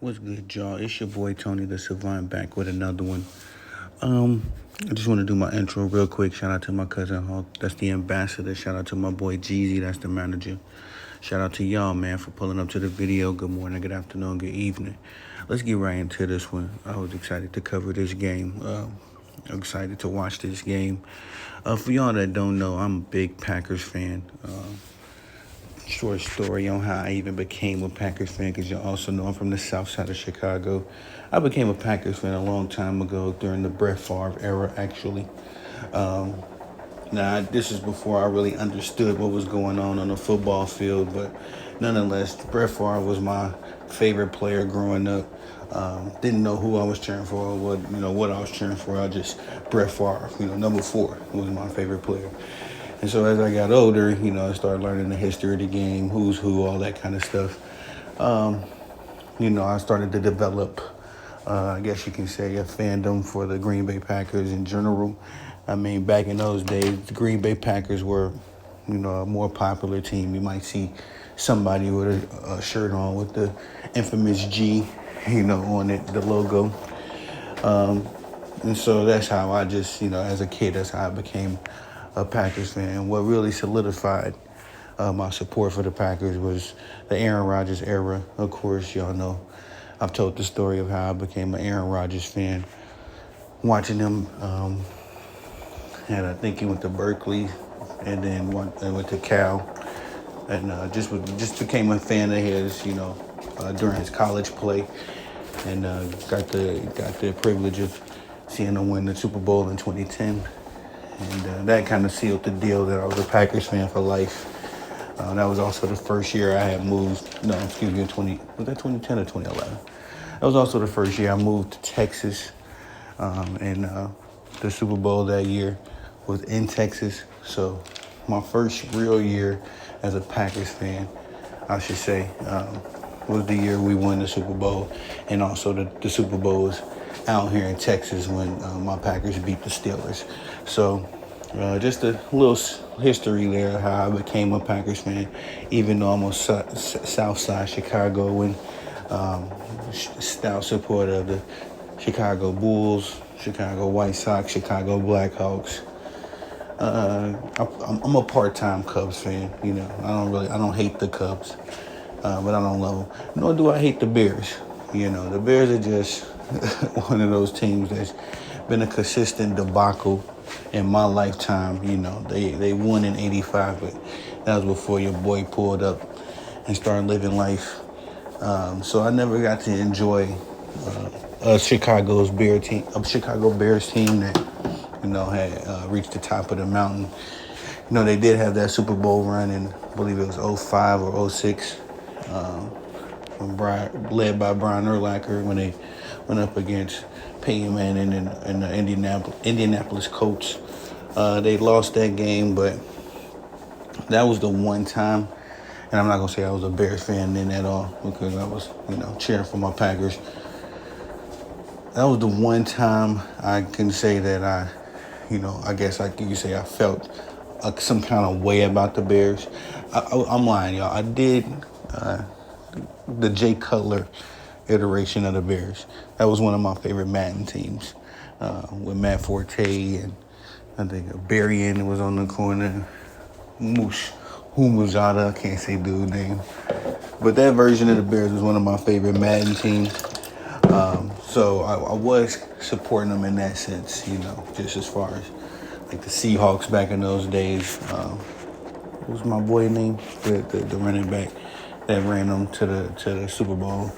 What's good, y'all? It's your boy Tony the Savant back with another one. I just want to do my intro real quick. Shout out to my cousin Hawk, that's the ambassador. Shout out to my boy Jeezy, that's the manager. Shout out to y'all, man, for pulling up to the video. Good morning, good afternoon, good evening. Let's get right into this one. I was excited to cover this game. I'm excited to watch this game. For y'all that don't know, I'm a big Packers fan. Short story on how I even became a Packers fan, because you also know I'm from the south side of Chicago. I became a Packers fan a long time ago during the Brett Favre era, actually. Um, Now, this is before I really understood what was going on the football field, but nonetheless, Brett Favre was my favorite player growing up. Didn't know who I was cheering for, or what I was cheering for. I just Brett Favre, number 4 was my favorite player. And so as I got older, I started learning the history of the game, who's who, all that kind of stuff. Um, I started to develop, I guess you can say, a fandom for the Green Bay Packers in general. I mean, back in those days, the Green Bay Packers were, a more popular team. You might see somebody with a shirt on with the infamous G, on it, the logo. And so that's how I just, as a kid, that's how I became a Packers fan. What really solidified my support for the Packers was the Aaron Rodgers era. Of course, y'all know I've told the story of how I became an Aaron Rodgers fan. Watching him, and I think he went to Berkeley, and then went to Cal, and just became a fan of his, during his college play, and got the privilege of seeing him win the Super Bowl in 2010. And that kind of sealed the deal that I was a Packers fan for life. That was also the first year I had moved. No, excuse me, was that 2010 or 2011? That was also the first year I moved to Texas. And the Super Bowl that year was in Texas. So my first real year as a Packers fan, I should say, was the year we won the Super Bowl. And also the Super Bowl was out here in Texas when my Packers beat the Steelers. So just a little history there, how I became a Packers fan, even though I'm a South Side Chicago and stout supporter of the Chicago Bulls, Chicago White Sox, Chicago Blackhawks. I'm a part-time Cubs fan. I don't hate the Cubs, but I don't love them. Nor do I hate the Bears. The Bears are just one of those teams that's been a consistent debacle in my lifetime. They won in '85, but that was before your boy pulled up and started living life. So I never got to enjoy a Chicago Bears team that had reached the top of the mountain. They did have that Super Bowl run in, I believe it was '05 or '06, led by Brian Urlacher, when they went up against Peyton Manning and the Indianapolis Colts. They lost that game, but that was the one time, and I'm not going to say I was a Bears fan then at all, because I was, cheering for my Packers. That was the one time I can say that I guess you could say I felt some kind of way about the Bears. I'm lying, y'all. I did the Jay Cutler iteration of the Bears. That was one of my favorite Madden teams, with Matt Forte, and I think Berrien was on the corner. Humuzada, I can't say dude's name. But that version of the Bears was one of my favorite Madden teams. So I was supporting them in that sense, just as far as like the Seahawks back in those days. What was my boy name? The running back that ran them to the Super Bowl.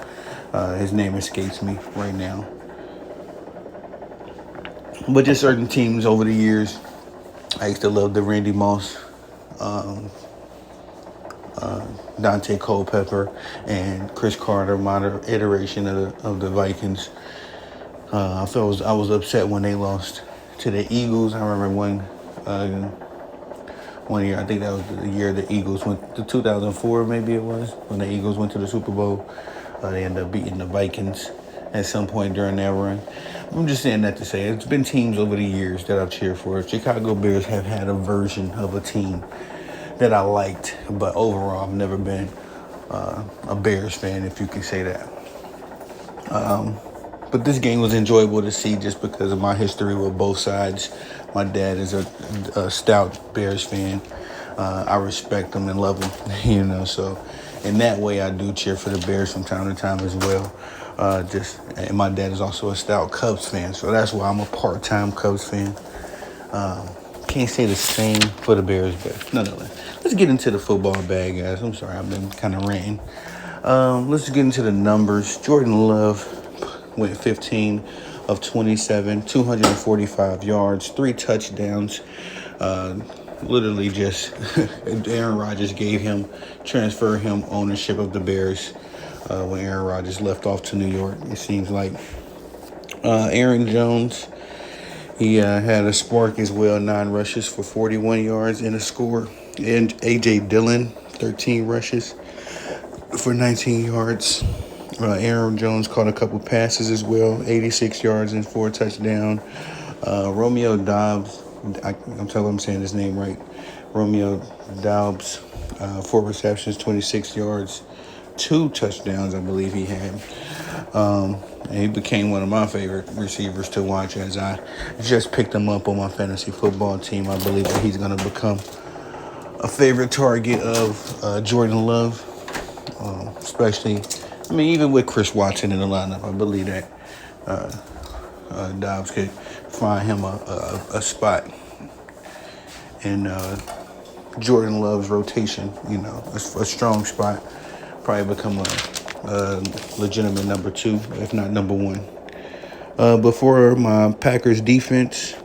His name escapes me right now. But just certain teams over the years, I used to love the Randy Moss, Dante Culpepper, and Chris Carter modern iteration of the Vikings. I was upset when they lost to the Eagles. I remember one year, I think that was the year the Eagles went to 2004, maybe it was, when the Eagles went to the Super Bowl. They ended up beating the Vikings at some point during that run. I'm just saying that to say it's been teams over the years that I've cheered for. Chicago Bears have had a version of a team that I liked, but overall I've never been a Bears fan, if you can say that. But this game was enjoyable to see just because of my history with both sides. My dad is a stout Bears fan. I respect him and love him, so in that way I do cheer for the Bears from time to time as well. And my dad is also a stout Cubs fan, so that's why I'm a part-time Cubs fan. Can't say the same for the Bears, but nonetheless. Let's get into the football bag, guys. I'm sorry, I've been kind of ranting. Let's get into the numbers. Jordan Love went 15 of 27, 245 yards, 3 touchdowns. Literally just Aaron Rodgers transferred him ownership of the Bears when Aaron Rodgers left off to New York. It seems like Aaron Jones, he had a spark as well, 9 rushes for 41 yards and a score. And A.J. Dillon, 13 rushes for 19 yards. Aaron Jones caught a couple passes as well, 86 yards and 4 touchdowns. Romeo Doubs, I'm telling I'm saying his name right. Romeo Doubs, 4 receptions, 26 yards, 2 touchdowns, I believe he had. And he became one of my favorite receivers to watch as I just picked him up on my fantasy football team. I believe that he's going to become a favorite target of Jordan Love, especially, even with Chris Watson in the lineup. I believe that Dobbs could find him a spot in Jordan Love's rotation, a strong spot. Probably become a legitimate number 2, if not number 1. Before my Packers defense,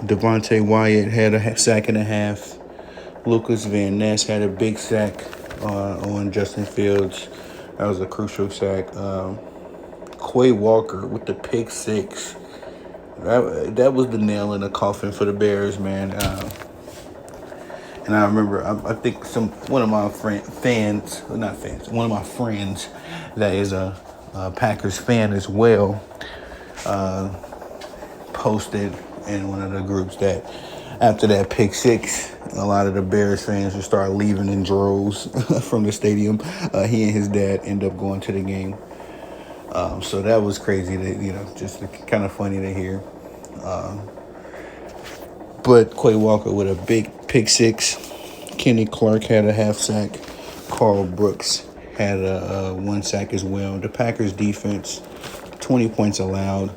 Devontae Wyatt had a sack and a half. Lucas Van Ness had a big sack on Justin Fields. That was a crucial sack. Quay Walker with the pick 6. That was the nail in the coffin for the Bears, man. And I remember, I think one of my friends that is a Packers fan as well, posted in one of the groups that after that pick 6, a lot of the Bears fans would start leaving in droves from the stadium. He and his dad end up going to the game. So that was crazy to, just kind of funny to hear. But Quay Walker with a big pick 6. Kenny Clark had a half sack. Carl Brooks had a 1 sack as well. The Packers defense, 20 points allowed.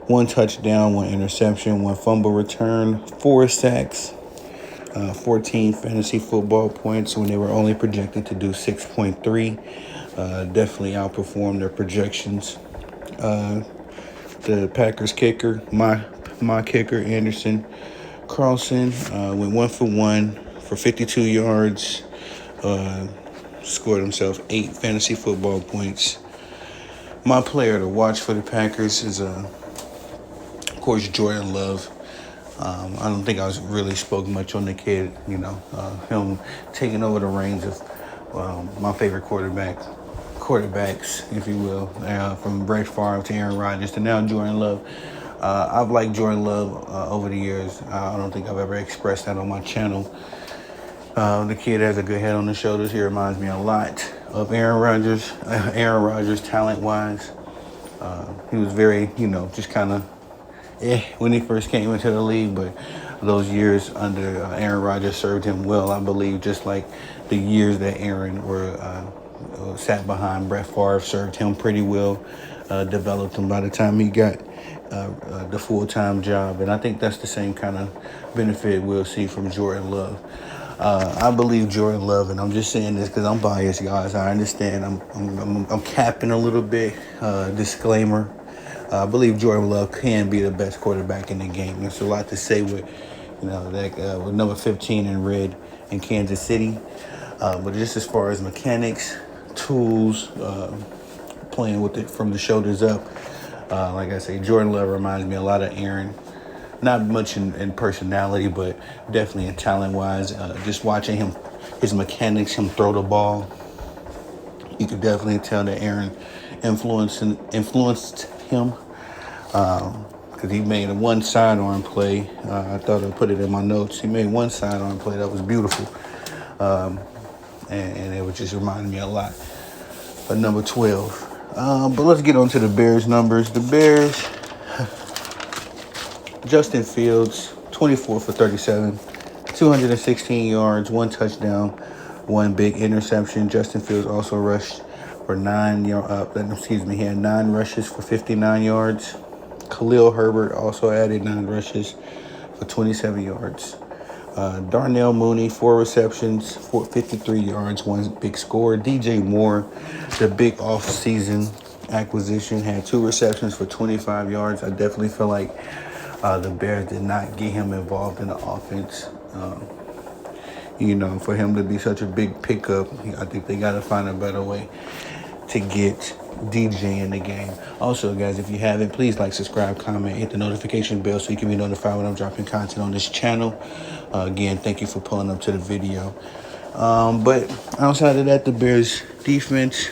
1 touchdown, 1 interception, 1 fumble return, 4 sacks, 14 fantasy football points when they were only projected to do 6.3. Definitely outperformed their projections. The Packers kicker, my kicker, Anderson Carlson, went 1 for 1 for 52 yards, scored himself 8 fantasy football points. My player to watch for the Packers is, of course, Jordan Love. I don't think I really spoke much on the kid, him taking over the reins of my favorite quarterbacks, if you will, from Brett Favre to Aaron Rodgers to now Jordan Love. I've liked Jordan Love over the years. I don't think I've ever expressed that on my channel. The kid has a good head on his shoulders. He reminds me a lot of Aaron Rodgers. Talent-wise. He was very, just kind of when he first came into the league, but those years under Aaron Rodgers served him well, I believe, just like the years that Aaron sat behind Brett Favre served him pretty well, developed him by the time he got the full-time job. And I think that's the same kind of benefit we'll see from Jordan Love. I believe Jordan Love, and I'm just saying this because I'm biased, guys. I understand. I'm capping a little bit. Disclaimer. I believe Jordan Love can be the best quarterback in the game. There's a lot to say with, with number 15 in red in Kansas City. But just as far as mechanics, tools, playing with it from the shoulders up, like I say, Jordan Love reminds me a lot of Aaron. Not much in personality, but definitely in talent-wise. Just watching him, his mechanics, him throw the ball, you could definitely tell that Aaron influenced him. Because he made one sidearm play. I thought I put it in my notes. He made one sidearm play that was beautiful. And it would just remind me a lot of number 12. But let's get on to the Bears numbers. The Bears, Justin Fields, 24 for 37, 216 yards, 1 touchdown, 1 big interception. Justin Fields also rushed for he had 9 rushes for 59 yards. Khalil Herbert also added 9 rushes for 27 yards. Darnell Mooney, 4 receptions, 53 yards, 1 big score. DJ Moore, the big off-season acquisition, had 2 receptions for 25 yards. I definitely feel like the Bears did not get him involved in the offense. For him to be such a big pickup, I think they got to find a better way to get DJ in the game. Also, guys, if you haven't, please like, subscribe, comment, hit the notification bell so you can be notified when I'm dropping content on this channel. Again, thank you for pulling up to the video. But outside of that, the Bears defense,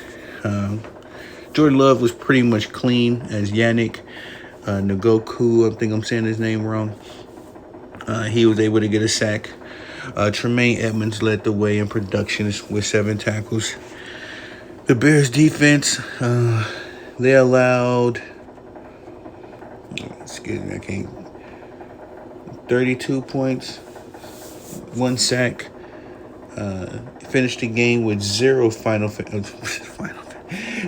Jordan Love was pretty much clean as Yannick Ngakoue, I think I'm saying his name wrong. He was able to get a sack. Tremaine Edmonds led the way in production with 7 tackles. The Bears defense, they allowed, 32 points, 1 sack. Finished the game with 0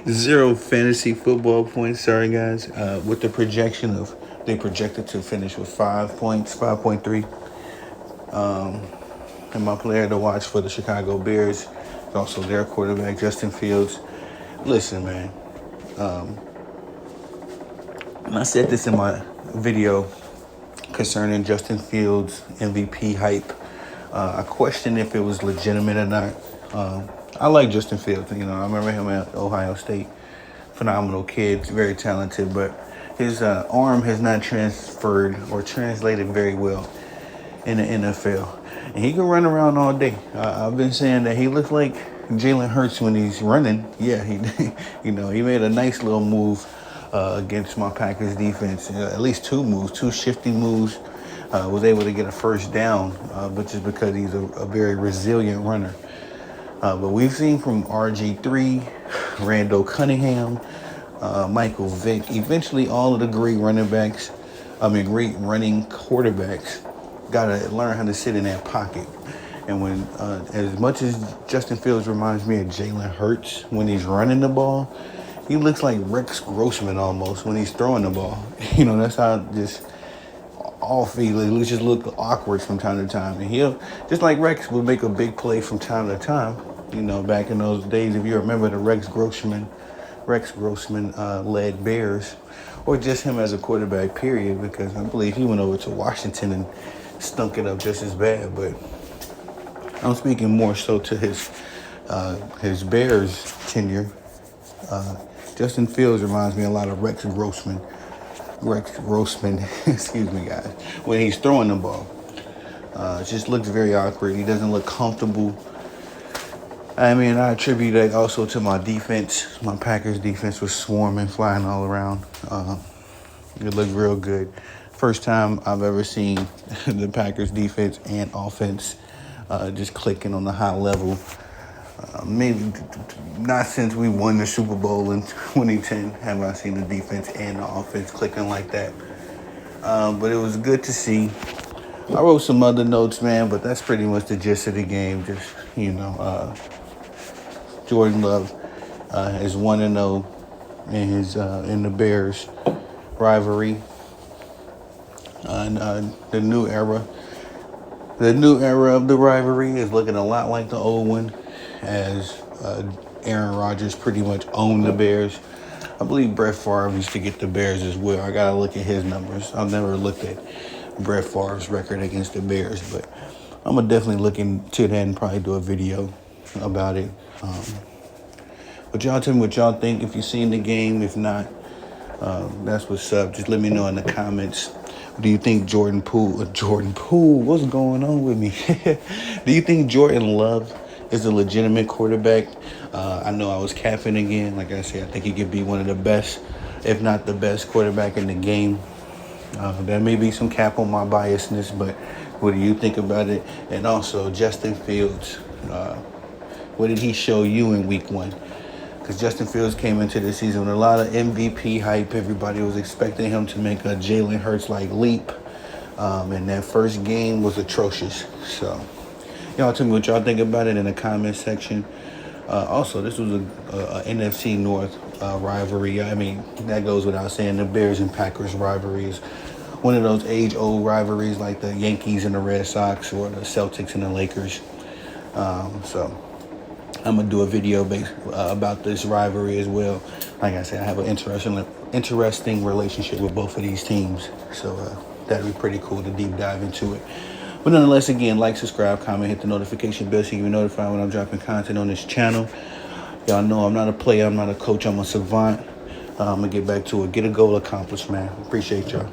zero fantasy football points. Sorry, guys. With the projection they projected to finish with 5 points, 5.3. And my player to watch for the Chicago Bears is also their quarterback, Justin Fields. Listen, man. And I said this in my video concerning Justin Fields MVP hype. I questioned if it was legitimate or not. I like Justin Fields. I remember him at Ohio State. Phenomenal kid, very talented, but his arm has not transferred or translated very well in the NFL. And he can run around all day. I've been saying that he looks like Jalen Hurts when he's running. Yeah, he made a nice little move against my Packers defense. At least 2 moves, 2 shifty moves. Was able to get a first down, but just because he's a very resilient runner. But we've seen from RG3, Randall Cunningham, Michael Vick, eventually all of the great running quarterbacks got to learn how to sit in that pocket. And when, as much as Justin Fields reminds me of Jalen Hurts when he's running the ball, he looks like Rex Grossman almost when he's throwing the ball. That's how just off he just look awkward from time to time. And he'll, just like Rex, would make a big play from time to time. Back in those days, if you remember the Rex Grossman led Bears, or just him as a quarterback, period, because I believe he went over to Washington and stunk it up just as bad. But I'm speaking more so to his Bears tenure. Justin Fields reminds me a lot of Rex Grossman, excuse me, guys, when he's throwing the ball. It just looks very awkward. He doesn't look comfortable. I attribute that also to my defense. My Packers defense was swarming, flying all around. It looked real good. First time I've ever seen the Packers defense and offense just clicking on a high level. Maybe not since we won the Super Bowl in 2010 have I seen the defense and the offense clicking like that. But it was good to see. I wrote some other notes, man, but that's pretty much the gist of the game. Just, Jordan Love is 1-0 in the Bears rivalry. And the new era of the rivalry is looking a lot like the old one, as Aaron Rodgers pretty much owned the Bears. I believe Brett Favre used to get the Bears as well. I gotta look at his numbers. I've never looked at Brett Favre's record against the Bears, but I'm gonna definitely look into that and probably do a video about it. But y'all tell me what y'all think. If you've seen the game, if not, that's what's up. Just let me know in the comments. Do you think Jordan Poole, what's going on with me? Do you think Jordan Love is a legitimate quarterback? I know I was capping again. Like I said, I think he could be one of the best, if not the best quarterback in the game. There may be some cap on my biasness, but what do you think about it? And also, Justin Fields, what did he show you in week 1? because Justin Fields came into the season with a lot of MVP hype. Everybody was expecting him to make a Jalen Hurts-like leap. And that first game was atrocious. So, y'all tell me what y'all think about it in the comment section. Also, this was a NFC North rivalry. I mean, that goes without saying. The Bears and Packers rivalry is one of those age-old rivalries like the Yankees and the Red Sox or the Celtics and the Lakers. So I'm going to do a video about this rivalry as well. Like I said, I have an interesting relationship with both of these teams. So that'd be pretty cool to deep dive into it. But nonetheless, again, like, subscribe, comment, hit the notification bell so you can be notified when I'm dropping content on this channel. Y'all know I'm not a player, I'm not a coach, I'm a savant. I'm going to get back to it. Get a goal accomplished, man. Appreciate y'all.